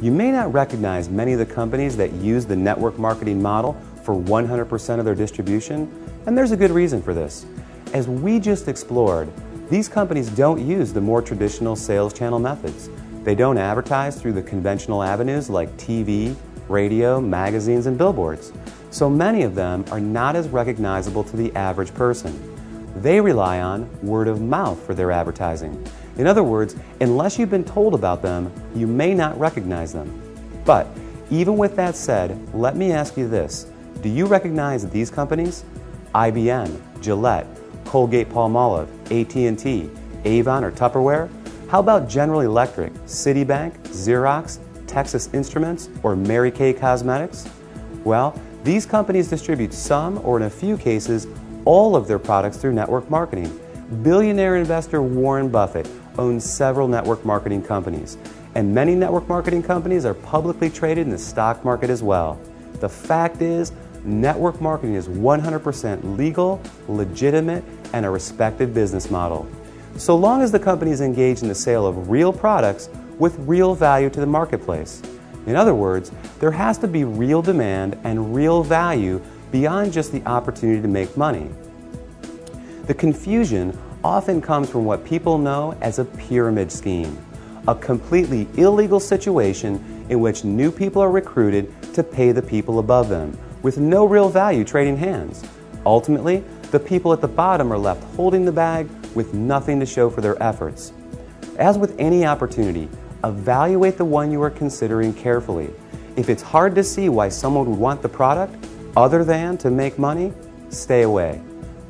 You may not recognize many of the companies that use the network marketing model for 100% of their distribution, and there's a good reason for this. As we just explored, these companies don't use the more traditional sales channel methods. They don't advertise through the conventional avenues like TV, radio, magazines, and billboards. So many of them are not as recognizable to the average person. They rely on word of mouth for their advertising. In other words, unless you've been told about them, you may not recognize them. But even with that said, let me ask you this. Do you recognize these companies? IBM, Gillette, Colgate-Palmolive, AT&T, Avon, or Tupperware? How about General Electric, Citibank, Xerox, Texas Instruments, or Mary Kay Cosmetics? Well, these companies distribute some, or in a few cases, all of their products through network marketing. Billionaire investor Warren Buffett owns several network marketing companies, and many network marketing companies are publicly traded in the stock market as well. The fact is, network marketing is 100% legal, legitimate, and a respected business model. So long as the company is engaged in the sale of real products with real value to the marketplace. In other words, there has to be real demand and real value beyond just the opportunity to make money. The confusion often comes from what people know as a pyramid scheme, a completely illegal situation in which new people are recruited to pay the people above them, with no real value trading hands. Ultimately, the people at the bottom are left holding the bag with nothing to show for their efforts. As with any opportunity, evaluate the one you are considering carefully. If it's hard to see why someone would want the product other than to make money, stay away.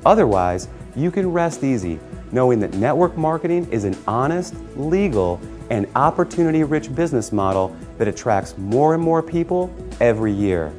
Otherwise, you can rest easy knowing that network marketing is an honest, legal, and opportunity-rich business model that attracts more and more people every year.